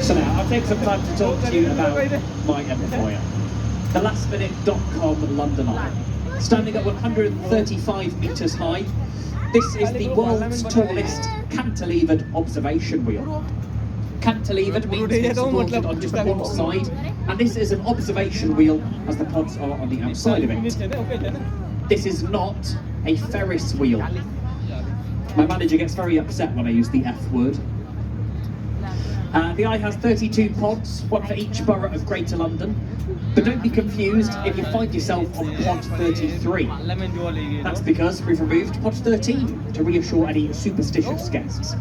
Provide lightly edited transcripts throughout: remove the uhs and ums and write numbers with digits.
So now, I'll take some time to talk to you about my employer, the lastminute.com London Eye. Standing at 135 metres high, this is the world's tallest cantilevered observation wheel. Cantilevered means it's supported on just one side, and this is an observation wheel as the pods are on the outside of it. This is not a Ferris wheel. My manager gets very upset when I use the F word. The Eye has 32 pods, one for each borough of Greater London. But don't be confused if you find yourself on pod 33. That's because we've removed pod 13 to reassure any superstitious guests.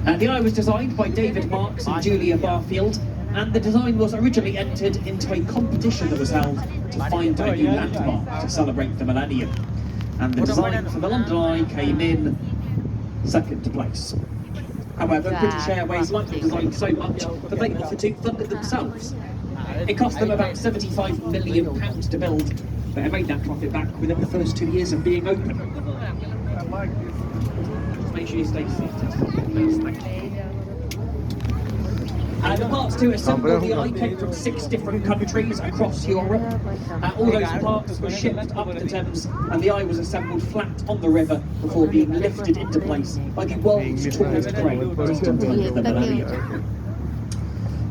The Eye was designed by David Marks and Julia Barfield, and the design was originally entered into a competition that was held to find a new landmark to celebrate the millennium. And the design for the London Eye came in second place. However, British Airways liked the design so much that they offered to fund it themselves. It cost them about £75 million to build, but it made that profit back within the first 2 years of being open. Just make sure you stay seated. Thank you. The parts to assemble the Eye came from 6 different countries across Europe. All those parts were shipped up the Thames, and the Eye was assembled flat on the river before being lifted into place by the world's tallest crane just in time for the millennium.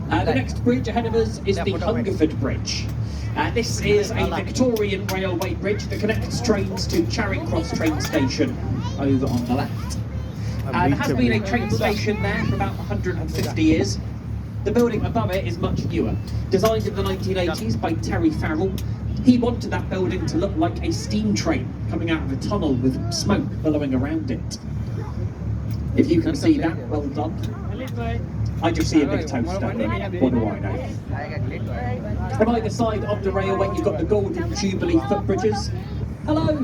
The next bridge ahead of us is the Hungerford Bridge. This is a Victorian railway bridge that connects trains to Charing Cross train station over on the left. There has been a train station there for about 150 years. The building above it is much newer. Designed in the 1980s by Terry Farrell, he wanted that building to look like a steam train coming out of a tunnel with smoke billowing around it. If you can see that, well done. I just see a big toaster. What do I know? On either side of the railway, you've got the Golden Jubilee footbridges. Hello!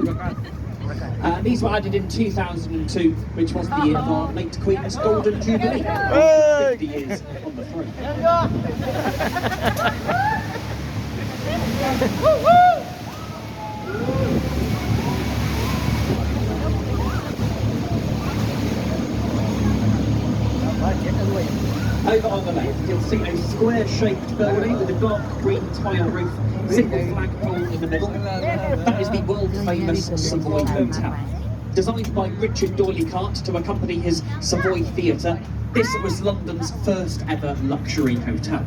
These were added in 2002, which was the year of our late Queen's Golden Jubilee. 50 years on the throne. Over on the left, you'll see a square-shaped building with a dark green tile roof, single flagpole in the middle. That is the world-famous Savoy Hotel. Designed by Richard Dorley-Carte to accompany his Savoy Theatre, this was London's first ever luxury hotel.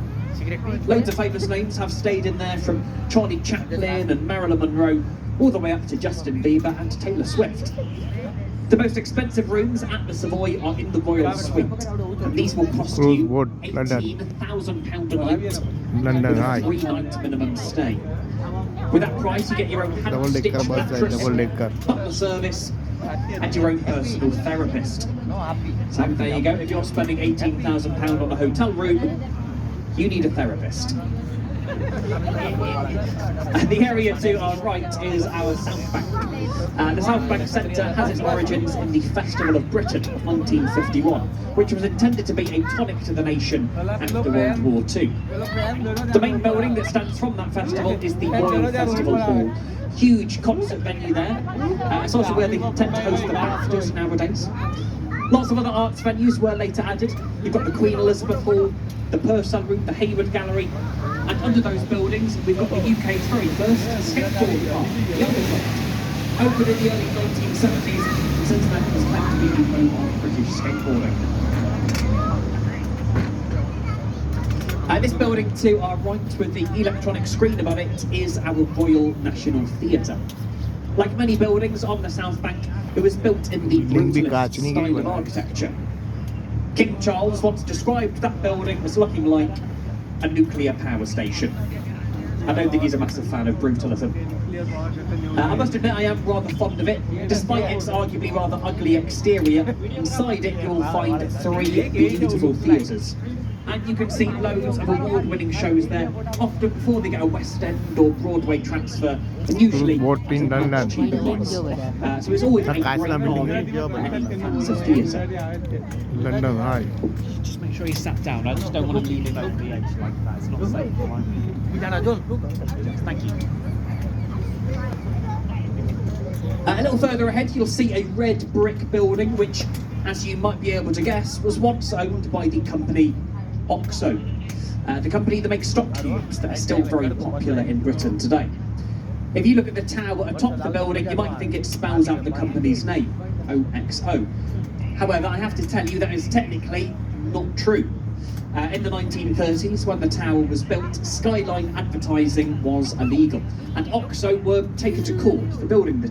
Loads of famous names have stayed in there, from Charlie Chaplin and Marilyn Monroe, all the way up to Justin Bieber and Taylor Swift. The most expensive rooms at the Savoy are in the Royal Suite, and these will cost you £18,000 a night with a 3-night minimum stay. With that price, you get your own hand-stitched mattress, butler service, and your own personal therapist. So there you go. If you're spending £18,000 on a hotel room, you need a therapist. The area to our right is our South Bank. The South Bank Centre has its origins in the Festival of Britain of 1951, which was intended to be a tonic to the nation after World War II. The main building that stands from that festival is the Royal Festival Hall. Huge concert venue there. It's also where they tend to host the BAFTAs nowadays. Lots of other arts venues were later added. You've got the Queen Elizabeth Hall, the Purcell Room, the Hayward Gallery, and under those buildings we've got the UK's very first skateboard park, the Underground. Opened in the early 1970s, and since then has claimed to be the home of British skateboarding. This building to our right with the electronic screen above it is our Royal National Theatre. Like many buildings on the South Bank, it was built in the brutalist style of architecture. King Charles once described that building as looking like a nuclear power station. I don't think he's a massive fan of brutalism. I must admit I am rather fond of it. Despite its arguably rather ugly exterior, inside it you'll find 3 beautiful theatres. And you can see loads of award-winning shows there, often before they get a West End or Broadway transfer, and usually at a much cheaper price. So it's always a great bargain for any fans of theatre. London Eye. Just make sure he's sat down. I just don't want to leave him over the edge like that. It's not safe for him. Thank you. A little further ahead, you'll see a red brick building, which, as you might be able to guess, was once owned by the company OXO, the company that makes stock cubes that are still very popular in Britain today. If you look at the tower atop the building, you might think it spells out the company's name, OXO. However, I have to tell you that is technically not true. In the 1930s, when the tower was built, skyline advertising was illegal, and OXO were taken to court for building the